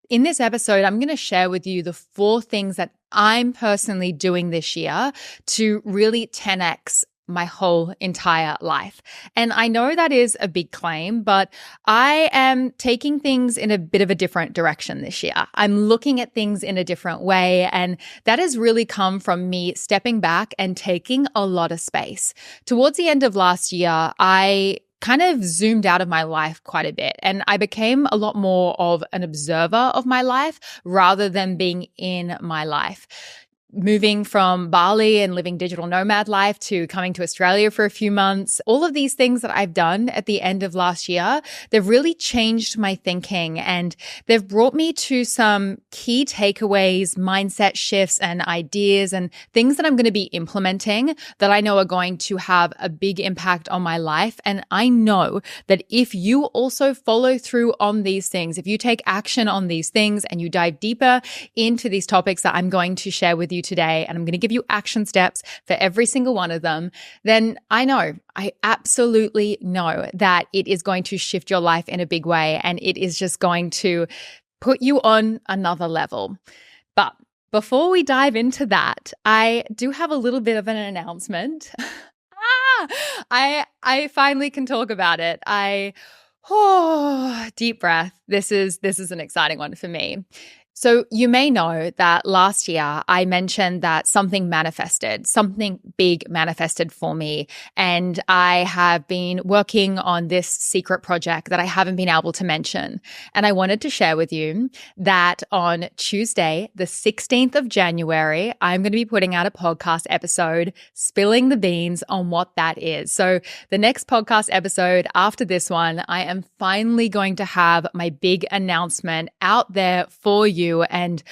In this episode, I'm going to share with you the 4 things that I'm personally doing this year to really 10x my whole entire life. And I know that is a big claim, but I am taking things in a bit of a different direction this year. I'm looking at things in a different way. And that has really come from me stepping back and taking a lot of space. Towards the end of last year, I kind of zoomed out of my life quite a bit. And I became a lot more of an observer of my life rather than being in my life. Moving from Bali and living digital nomad life to coming to Australia for a few months, all of these things that I've done at the end of last year, they've really changed my thinking and they've brought me to some key takeaways, mindset shifts and ideas and things that I'm going to be implementing that I know are going to have a big impact on my life. And I know that if you also follow through on these things, if you take action on these things and you dive deeper into these topics that I'm going to share with you today, and I'm going to give you action steps for every single one of them, then I absolutely know that it is going to shift your life in a big way and it is just going to put you on another level. But before we dive into that, I do have a little bit of an announcement. I finally can talk about it. Deep breath. This is an exciting one for me. So you may know that last year I mentioned that something big manifested for me. And I have been working on this secret project that I haven't been able to mention. And I wanted to share with you that on Tuesday, the 16th of January, I'm going to be putting out a podcast episode spilling the beans on what that is. So the next podcast episode after this one, I am finally going to have my big announcement out there for you. And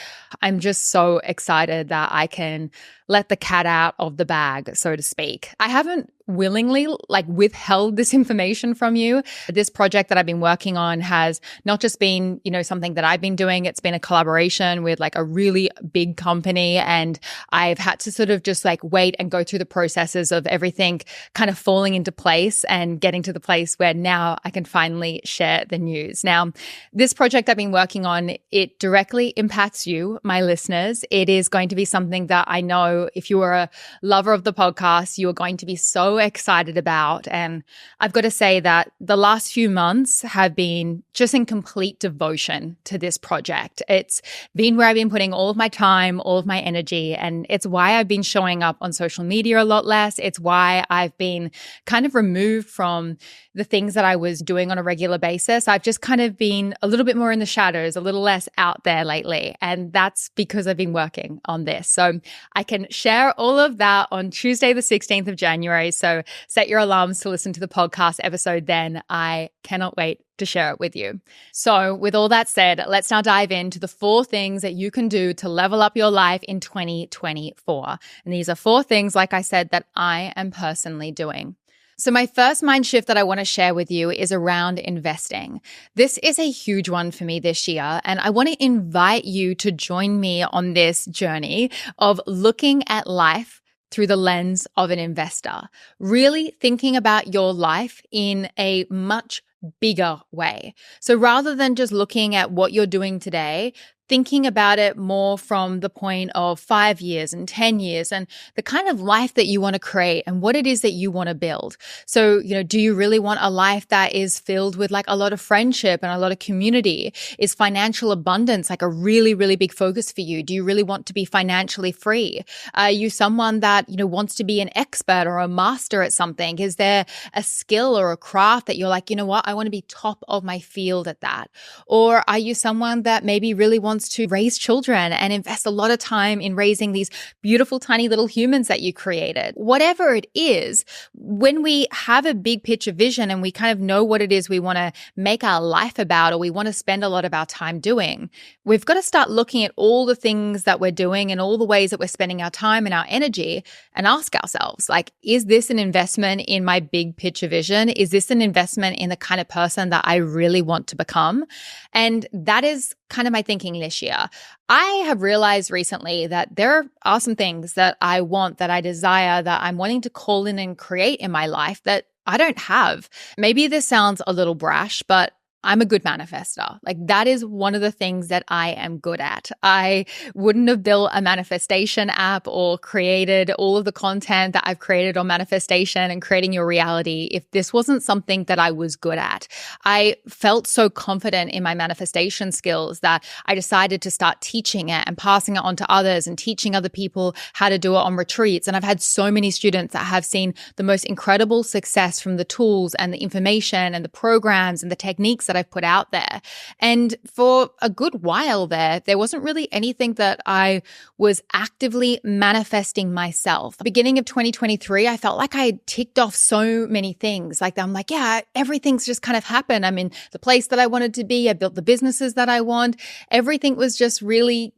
I'm just so excited that I can let the cat out of the bag, so to speak. I haven't willingly withheld this information from you. This project that I've been working on has not just been, something that I've been doing. It's been a collaboration with a really big company. And I've had to sort of just wait and go through the processes of everything kind of falling into place and getting to the place where now I can finally share the news. Now, this project I've been working on, it directly impacts you, my listeners. It is going to be something that I know if you are a lover of the podcast, you are going to be so excited about. And I've got to say that the last few months have been just in complete devotion to this project. It's been where I've been putting all of my time, all of my energy, and it's why I've been showing up on social media a lot less. It's why I've been kind of removed from the things that I was doing on a regular basis. I've just kind of been a little bit more in the shadows, a little less out there lately. And that's because I've been working on this. So I can share all of that on Tuesday, the 16th of January. So set your alarms to listen to the podcast episode then. I cannot wait to share it with you. So with all that said, let's now dive into the 4 things that you can do to level up your life in 2024. And these are 4 things, like I said, that I am personally doing. So my first mind shift that I want to share with you is around investing. This is a huge one for me this year, and I want to invite you to join me on this journey of looking at life through the lens of an investor, really thinking about your life in a much bigger way. So rather than just looking at what you're doing today, thinking about it more from the point of 5 years and 10 years and the kind of life that you want to create and what it is that you want to build. So, do you really want a life that is filled with a lot of friendship and a lot of community? Is financial abundance a really, really big focus for you? Do you really want to be financially free? Are you someone that, wants to be an expert or a master at something? Is there a skill or a craft that you're I want to be top of my field at that? Or are you someone that maybe really wants to raise children and invest a lot of time in raising these beautiful, tiny little humans that you created? Whatever it is, when we have a big picture vision and we kind of know what it is we want to make our life about or we want to spend a lot of our time doing, we've got to start looking at all the things that we're doing and all the ways that we're spending our time and our energy and ask ourselves, is this an investment in my big picture vision? Is this an investment in the kind of person that I really want to become? And that is kind of my thinking this year. I have realized recently that there are some things that I want, that I desire, that I'm wanting to call in and create in my life that I don't have. Maybe this sounds a little brash, but I'm a good manifester. Like that is one of the things that I am good at. I wouldn't have built a manifestation app or created all of the content that I've created on manifestation and creating your reality if this wasn't something that I was good at. I felt so confident in my manifestation skills that I decided to start teaching it and passing it on to others and teaching other people how to do it on retreats. And I've had so many students that have seen the most incredible success from the tools and the information and the programs and the techniques that I've put out there. And for a good while there wasn't really anything that I was actively manifesting myself. Beginning of 2023, I felt like I had ticked off so many things. Like I'm like, yeah, everything's just kind of happened. I'm in the place that I wanted to be. I built the businesses that I want. Everything was just really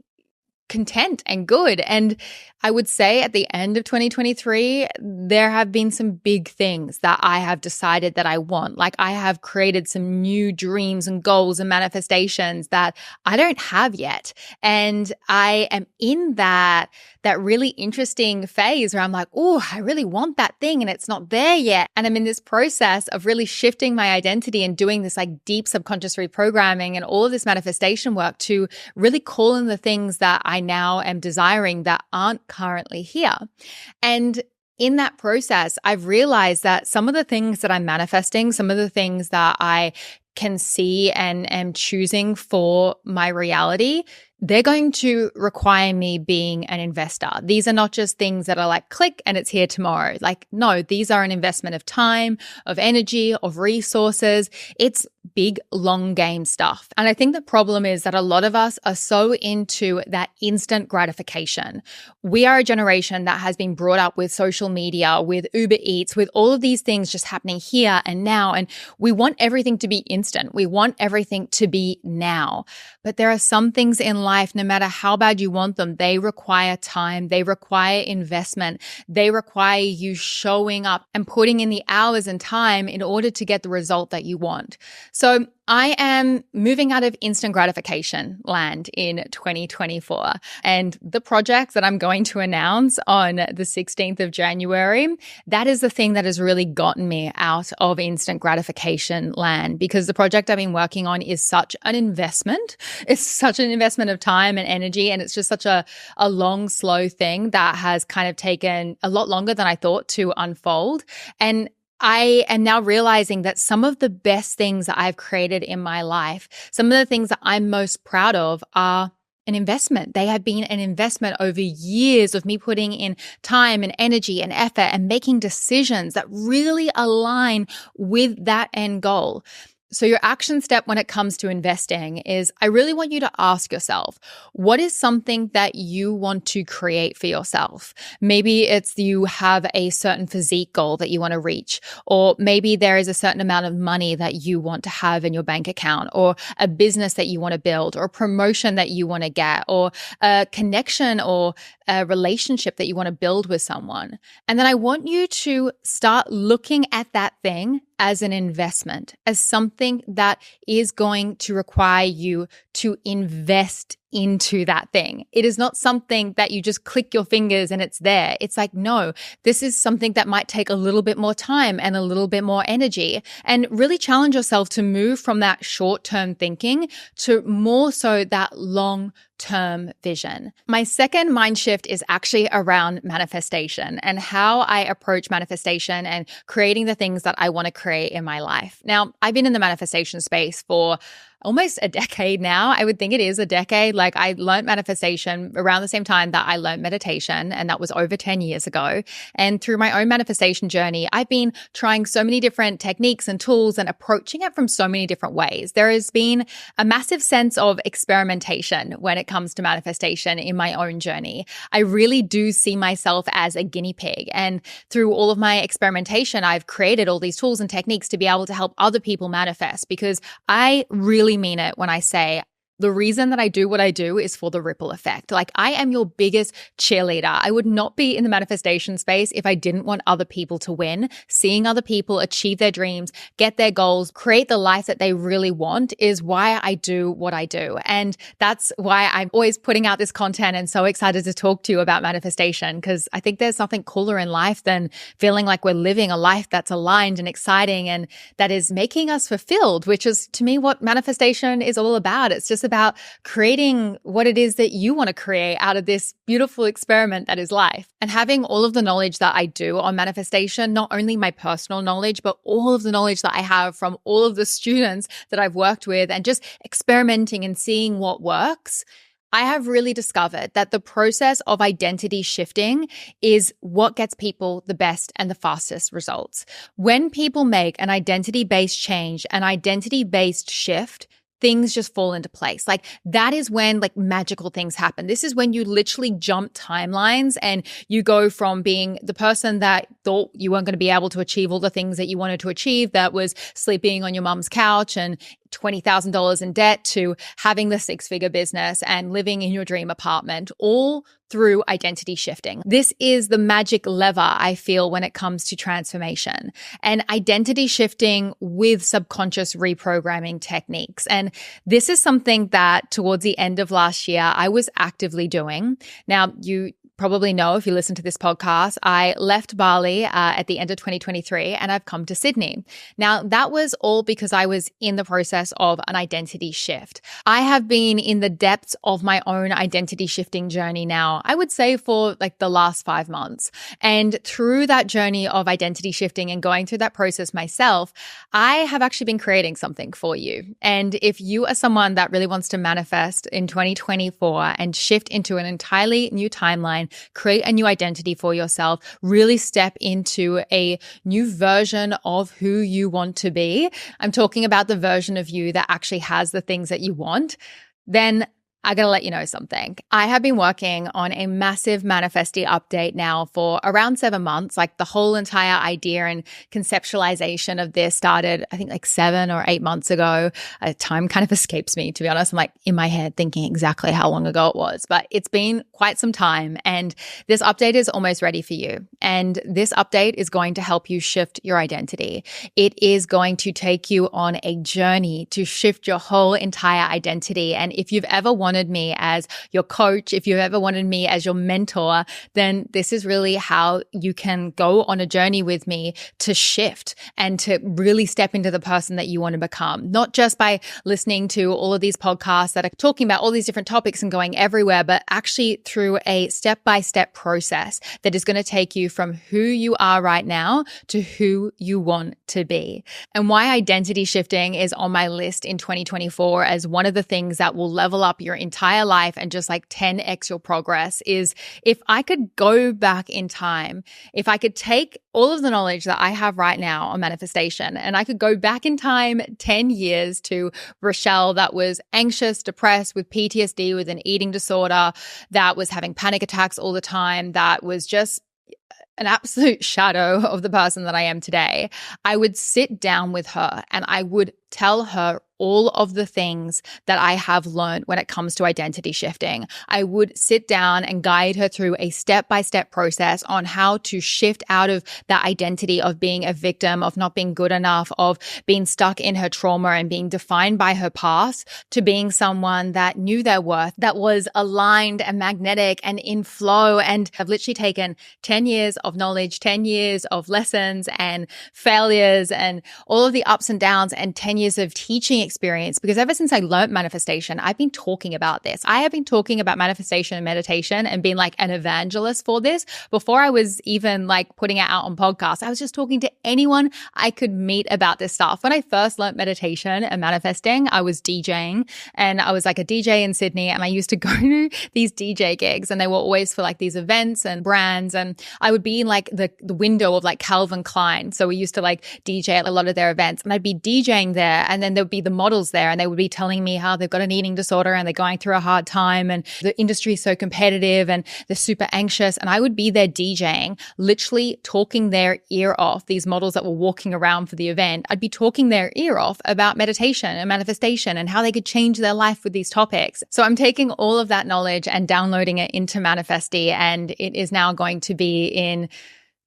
content and good. And I would say at the end of 2023, there have been some big things that I have decided that I want. Like I have created some new dreams and goals and manifestations that I don't have yet. And I am in that really interesting phase where I'm like, oh, I really want that thing and it's not there yet. And I'm in this process of really shifting my identity and doing this like deep subconscious reprogramming and all of this manifestation work to really call in the things that I now am desiring that aren't currently here. And in that process, I've realized that some of the things that I'm manifesting, some of the things that I can see and am choosing for my reality, they're going to require me being an investor. These are not just things that are like click and it's here tomorrow. Like, no, these are an investment of time, of energy, of resources. It's big, long game stuff. And I think the problem is that a lot of us are so into that instant gratification. We are a generation that has been brought up with social media, with Uber Eats, with all of these things just happening here and now. And we want everything to be instant. We want everything to be now. But there are some things in life, no matter how bad you want them, they require time. They require investment. They require you showing up and putting in the hours and time in order to get the result that you want. So I am moving out of instant gratification land in 2024. And the project that I'm going to announce on the 16th of January, that is the thing that has really gotten me out of instant gratification land, because the project I've been working on is such an investment. It's such an investment of time and energy. And it's just such a long, slow thing that has kind of taken a lot longer than I thought to unfold. And I am now realizing that some of the best things that I've created in my life, some of the things that I'm most proud of are an investment. They have been an investment over years of me putting in time and energy and effort and making decisions that really align with that end goal. So your action step when it comes to investing is I really want you to ask yourself, what is something that you want to create for yourself? Maybe it's you have a certain physique goal that you want to reach, or maybe there is a certain amount of money that you want to have in your bank account, or a business that you want to build, or a promotion that you want to get, or a connection or a relationship that you want to build with someone. And then I want you to start looking at that thing as an investment, as something that is going to require you to invest into that thing. It is not something that you just click your fingers and it's there. It's like, no, this is something that might take a little bit more time and a little bit more energy, and really challenge yourself to move from that short-term thinking to more so that long-term vision. My second mind shift is actually around manifestation and how I approach manifestation and creating the things that I want to create in my life. Now, I've been in the manifestation space for almost a decade now. I would think it is a decade. Like I learned manifestation around the same time that I learned meditation, and that was over 10 years ago. And through my own manifestation journey, I've been trying so many different techniques and tools and approaching it from so many different ways. There has been a massive sense of experimentation when it comes to manifestation in my own journey. I really do see myself as a guinea pig. And through all of my experimentation, I've created all these tools and techniques to be able to help other people manifest, because I really mean it when I say The reason that I do what I do is for the ripple effect. Like, I am your biggest cheerleader. I would not be in the manifestation space if I didn't want other people to win. Seeing other people achieve their dreams, get their goals, create the life that they really want is why I do what I do. And that's why I'm always putting out this content and so excited to talk to you about manifestation, because I think there's nothing cooler in life than feeling like we're living a life that's aligned and exciting and that is making us fulfilled, which is to me what manifestation is all about. It's just about creating what it is that you want to create out of this beautiful experiment that is life. And having all of the knowledge that I do on manifestation, not only my personal knowledge, but all of the knowledge that I have from all of the students that I've worked with and just experimenting and seeing what works, I have really discovered that the process of identity shifting is what gets people the best and the fastest results. When people make an identity-based change, an identity-based shift, things just fall into place. Like, that is when like magical things happen. This is when you literally jump timelines and you go from being the person that thought you weren't going to be able to achieve all the things that you wanted to achieve, that was sleeping on your mom's couch and $20,000 in debt, to having the six-figure business and living in your dream apartment, all through identity shifting. This is the magic lever I feel when it comes to transformation and identity shifting with subconscious reprogramming techniques. And this is something that towards the end of last year, I was actively doing. Now, you probably know if you listen to this podcast, I left Bali at the end of 2023 and I've come to Sydney. Now, that was all because I was in the process of an identity shift. I have been in the depths of my own identity shifting journey now, I would say for like the last 5 months. And through that journey of identity shifting and going through that process myself, I have actually been creating something for you. And if you are someone that really wants to manifest in 2024 and shift into an entirely new timeline, create a new identity for yourself, really step into a new version of who you want to be, I'm talking about the version of you that actually has the things that you want, then I gotta let you know something. I have been working on a massive manifesting update now for around 7 months. Like, the whole entire idea and conceptualization of this started, I think, like 7 or 8 months ago. Time kind of escapes me, to be honest. I'm like in my head thinking exactly how long ago it was, but it's been quite some time. And this update is almost ready for you. And this update is going to help you shift your identity. It is going to take you on a journey to shift your whole entire identity. And if you've ever wanted me as your coach, if you've ever wanted me as your mentor, then this is really how you can go on a journey with me to shift and to really step into the person that you want to become. Not just by listening to all of these podcasts that are talking about all these different topics and going everywhere, but actually through a step-by-step process that is going to take you from who you are right now to who you want to be. And why identity shifting is on my list in 2024 as one of the things that will level up your entire life and just like 10x your progress is, if I could go back in time, if I could take all of the knowledge that I have right now on manifestation and I could go back in time 10 years to Rochelle that was anxious, depressed, with PTSD, with an eating disorder, that was having panic attacks all the time, that was just an absolute shadow of the person that I am today, I would sit down with her and I would tell her all of the things that I have learned when it comes to identity shifting. I would sit down and guide her through a step-by-step process on how to shift out of that identity of being a victim, of not being good enough, of being stuck in her trauma and being defined by her past, to being someone that knew their worth, that was aligned and magnetic and in flow. And I've literally taken 10 years of knowledge, 10 years of lessons and failures and all of the ups and downs, and 10 years of teaching experience, because ever since I learned manifestation, I've been talking about this. I have been talking about manifestation and meditation and being like an evangelist for this before I was even like putting it out on podcasts. I was just talking to anyone I could meet about this stuff. When I first learned meditation and manifesting, I was DJing, and I was like a DJ in Sydney, and I used to go to these DJ gigs, and they were always for like these events and brands, and I would be in like the window of like Calvin Klein. So we used to like DJ at a lot of their events, and I'd be DJing there there, and then there would be the models there, and they would be telling me how they've got an eating disorder and they're going through a hard time, and the industry is so competitive and they're super anxious. And I would be there DJing, literally talking their ear off. These models that were walking around for the event, I'd be talking their ear off about meditation and manifestation and how they could change their life with these topics. So I'm taking all of that knowledge and downloading it into Manifesty, and it is now going to be in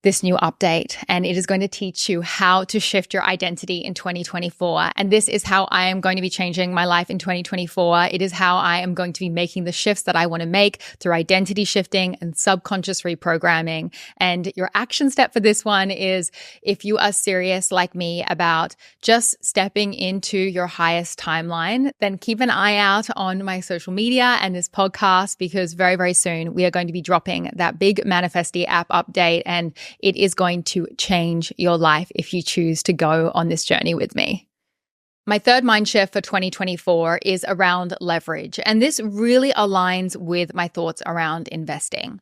this new update, and it is going to teach you how to shift your identity in 2024. And this is how I am going to be changing my life in 2024. It is how I am going to be making the shifts that I want to make through identity shifting and subconscious reprogramming. And your action step for this one is, if you are serious like me about just stepping into your highest timeline, then keep an eye out on my social media and this podcast, because very, very soon we are going to be dropping that big Manifesty app update, and it is going to change your life if you choose to go on this journey with me. My third mind shift for 2024 is around leverage, and this really aligns with my thoughts around investing.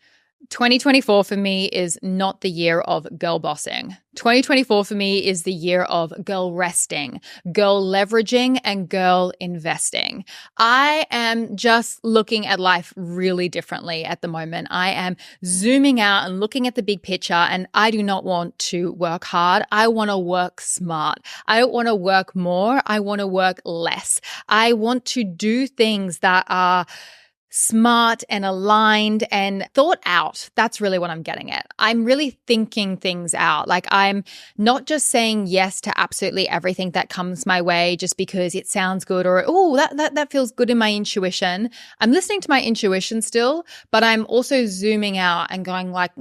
2024 for me is not the year of girl bossing. 2024 for me is the year of girl resting, girl leveraging, and girl investing. I am just looking at life really differently at the moment. I am zooming out and looking at the big picture, and I do not want to work hard. I want to work smart. I don't want to work more. I want to work less. I want to do things that are smart and aligned and thought out. That's really what I'm getting at. I'm really thinking things out. Like, I'm not just saying yes to absolutely everything that comes my way just because it sounds good, or, oh, that feels good in my intuition. I'm listening to my intuition still, but I'm also zooming out and going like,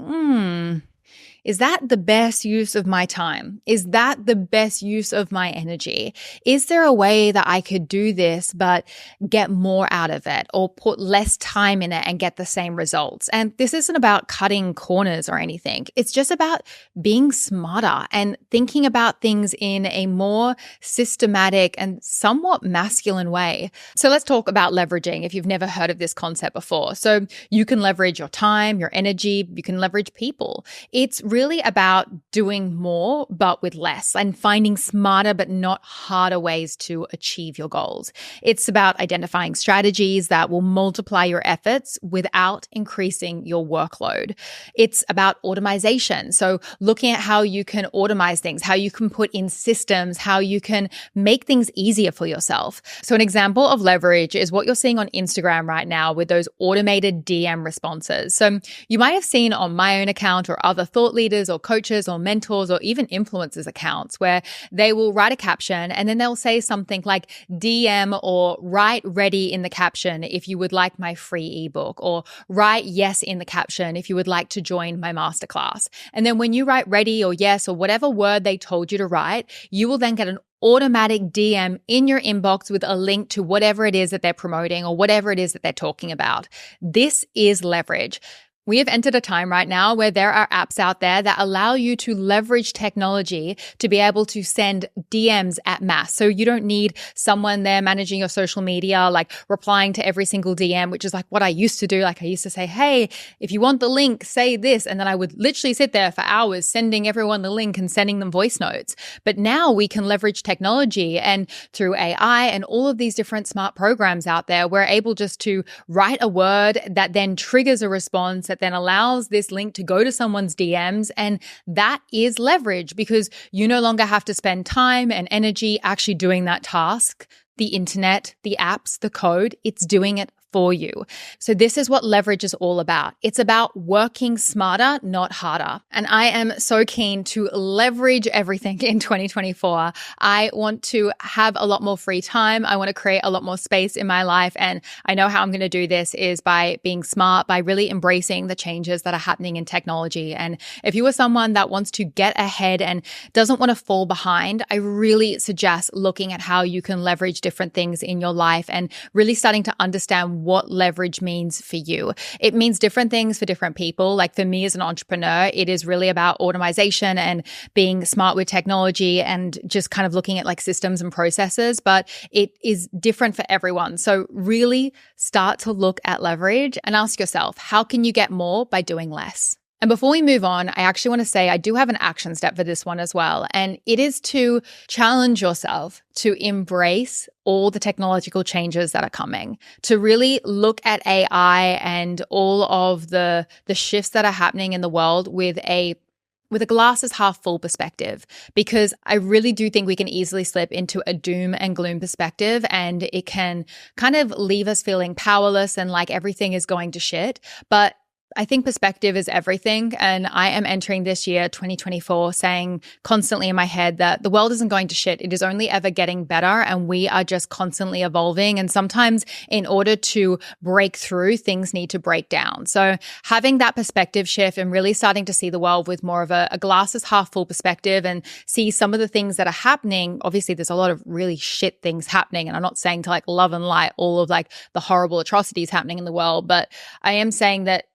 is that the best use of my time? Is that the best use of my energy? Is there a way that I could do this but get more out of it, or put less time in it and get the same results? And this isn't about cutting corners or anything. It's just about being smarter and thinking about things in a more systematic and somewhat masculine way. So let's talk about leveraging, if you've never heard of this concept before. So you can leverage your time, your energy, you can leverage people. It's really about doing more but with less, and finding smarter but not harder ways to achieve your goals. It's about identifying strategies that will multiply your efforts without increasing your workload. It's about automation. So looking at how you can automate things, how you can put in systems, how you can make things easier for yourself. So an example of leverage is what you're seeing on Instagram right now with those automated DM responses. So you might have seen on my own account, or other thought leaders or coaches or mentors or even influencers accounts, where they will write a caption and then they'll say something like DM or write ready in the caption if you would like my free ebook, or write yes in the caption if you would like to join my masterclass. And then when you write ready or yes or whatever word they told you to write, you will then get an automatic DM in your inbox with a link to whatever it is that they're promoting or whatever it is that they're talking about. This is leverage. We have entered a time right now where there are apps out there that allow you to leverage technology to be able to send DMs at mass. So you don't need someone there managing your social media, like replying to every single DM, which is like what I used to do. Like, I used to say, hey, if you want the link, say this. And then I would literally sit there for hours sending everyone the link and sending them voice notes. But now we can leverage technology, and through AI and all of these different smart programs out there, we're able just to write a word that then triggers a response that then allows this link to go to someone's DMs. And that is leverage, because you no longer have to spend time and energy actually doing that task. The internet, the apps, the code, it's doing it for you. So this is what leverage is all about. It's about working smarter, not harder. And I am so keen to leverage everything in 2024. I want to have a lot more free time. I want to create a lot more space in my life. And I know how I'm going to do this is by being smart, by really embracing the changes that are happening in technology. And if you are someone that wants to get ahead and doesn't want to fall behind, I really suggest looking at how you can leverage different things in your life and really starting to understand what leverage means for you. It means different things for different people. Like for me as an entrepreneur, it is really about automation and being smart with technology and just kind of looking at like systems and processes, but it is different for everyone. So really start to look at leverage and ask yourself, how can you get more by doing less? And before we move on, I actually want to say I do have an action step for this one as well. And it is to challenge yourself to embrace all the technological changes that are coming, to really look at AI and all of the shifts that are happening in the world with a glass is half full perspective, because I really do think we can easily slip into a doom and gloom perspective, and it can kind of leave us feeling powerless and like everything is going to shit. But I think perspective is everything. And I am entering this year, 2024, saying constantly in my head that the world isn't going to shit. It is only ever getting better. And we are just constantly evolving. And sometimes in order to break through, things need to break down. So having that perspective shift and really starting to see the world with more of a glass is half full perspective and see some of the things that are happening. Obviously, there's a lot of really shit things happening. And I'm not saying to like love and light all of like the horrible atrocities happening in the world, but I am saying that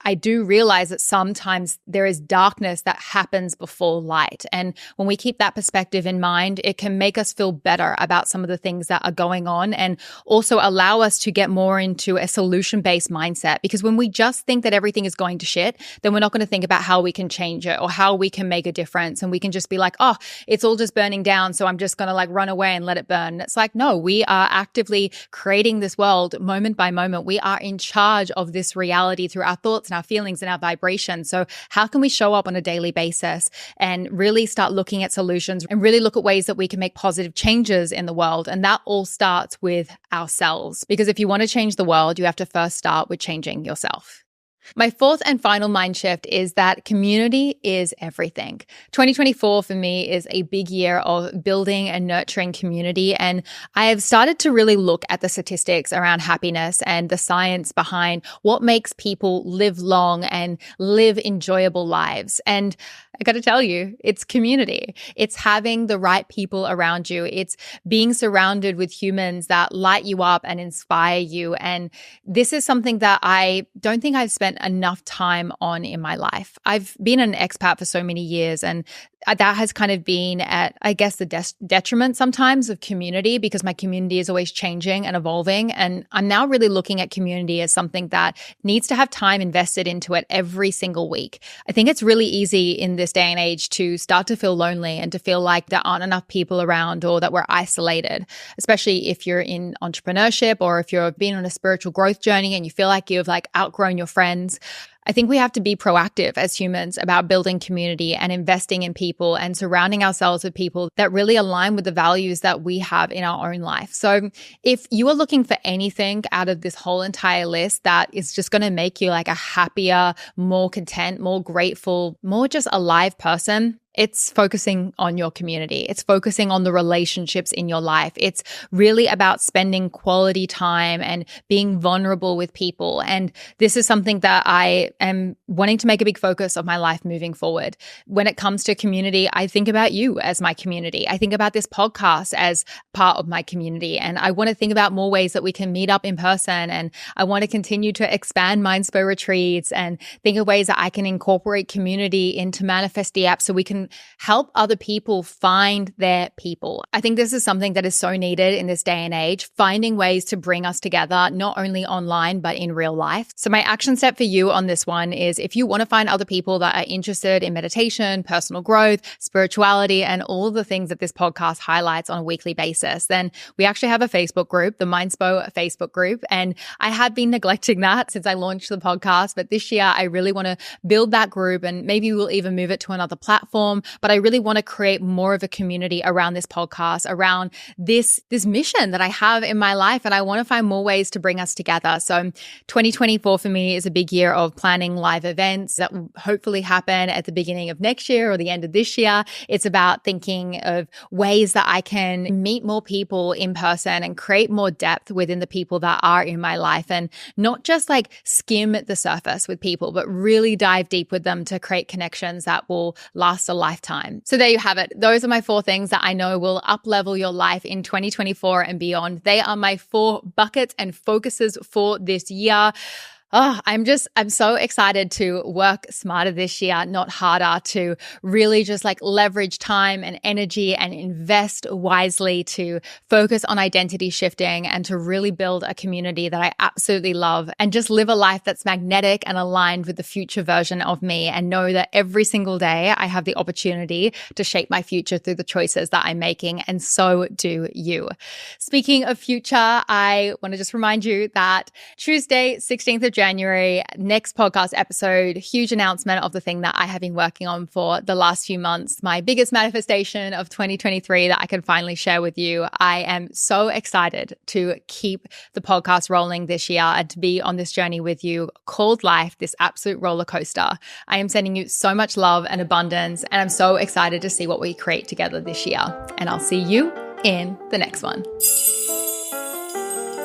I do realize that sometimes there is darkness that happens before light. And when we keep that perspective in mind, it can make us feel better about some of the things that are going on and also allow us to get more into a solution-based mindset. Because when we just think that everything is going to shit, then we're not going to think about how we can change it or how we can make a difference. And we can just be like, oh, it's all just burning down, so I'm just going to like run away and let it burn. It's like, no, we are actively creating this world moment by moment. We are in charge of this reality through our thoughts and our feelings and our vibrations. So how can we show up on a daily basis and really start looking at solutions and really look at ways that we can make positive changes in the world? And that all starts with ourselves. Because if you want to change the world, you have to first start with changing yourself. My fourth and final mind shift is that community is everything. 2024 for me is a big year of building and nurturing community. And I have started to really look at the statistics around happiness and the science behind what makes people live long and live enjoyable lives. And I got to tell you, it's community. It's having the right people around you. It's being surrounded with humans that light you up and inspire you. And this is something that I don't think I've spent enough time on in my life. I've been an expat for so many years, and that has kind of been at, I guess, the detriment sometimes of community, because my community is always changing and evolving. And I'm now really looking at community as something that needs to have time invested into it every single week. I think it's really easy in this day and age to start to feel lonely and to feel like there aren't enough people around or that we're isolated, especially if you're in entrepreneurship or if you've been on a spiritual growth journey and you feel like you've like outgrown your friends. I think we have to be proactive as humans about building community and investing in people and surrounding ourselves with people that really align with the values that we have in our own life. So if you are looking for anything out of this whole entire list that is just going to make you like a happier, more content, more grateful, more just alive person, it's focusing on your community. It's focusing on the relationships in your life. It's really about spending quality time and being vulnerable with people. And this is something that I am wanting to make a big focus of my life moving forward. When it comes to community, I think about you as my community. I think about this podcast as part of my community. And I want to think about more ways that we can meet up in person. And I want to continue to expand Mindspo retreats and think of ways that I can incorporate community into Manifesty apps so we can help other people find their people. I think this is something that is so needed in this day and age, finding ways to bring us together, not only online, but in real life. So my action step for you on this one is if you want to find other people that are interested in meditation, personal growth, spirituality, and all the things that this podcast highlights on a weekly basis, then we actually have a Facebook group, the Mindspo Facebook group. And I have been neglecting that since I launched the podcast. But this year, I really want to build that group, and maybe we'll even move it to another platform. But I really want to create more of a community around this podcast, around this mission that I have in my life. And I want to find more ways to bring us together. So 2024 for me is a big year of planning live events that will hopefully happen at the beginning of next year or the end of this year. It's about thinking of ways that I can meet more people in person and create more depth within the people that are in my life, and not just like skim the surface with people, but really dive deep with them to create connections that will last a lifetime. So there you have it. Those are my 4 things that I know will up-level your life in 2024 and beyond. They are my 4 buckets and focuses for this year. I'm so excited to work smarter this year, not harder, to really just like leverage time and energy and invest wisely, to focus on identity shifting and to really build a community that I absolutely love and just live a life that's magnetic and aligned with the future version of me, and know that every single day I have the opportunity to shape my future through the choices that I'm making, and so do you. Speaking of future, I want to just remind you that Tuesday, 16th of January, next podcast episode, huge announcement of the thing that I have been working on for the last few months, my biggest manifestation of 2023 that I can finally share with you. I am so excited to keep the podcast rolling this year and to be on this journey with you called life, this absolute roller coaster. I am sending you so much love and abundance, and I'm so excited to see what we create together this year. And I'll see you in the next one.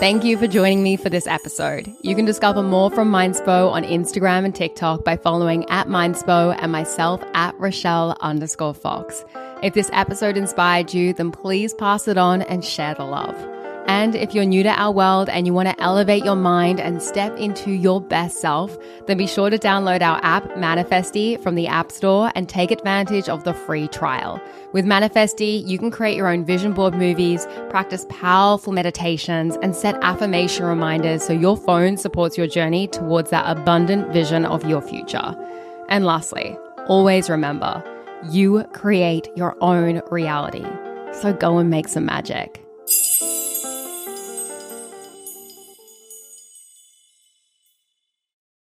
Thank you for joining me for this episode. You can discover more from Mindspo on Instagram and TikTok by following @Mindspo and myself @Rochelle_Fox. If this episode inspired you, then please pass it on and share the love. And if you're new to our world and you want to elevate your mind and step into your best self, then be sure to download our app, Manifesty, from the App Store and take advantage of the free trial. With Manifesty, you can create your own vision board movies, practice powerful meditations, and set affirmation reminders so your phone supports your journey towards that abundant vision of your future. And lastly, always remember, you create your own reality. So go and make some magic.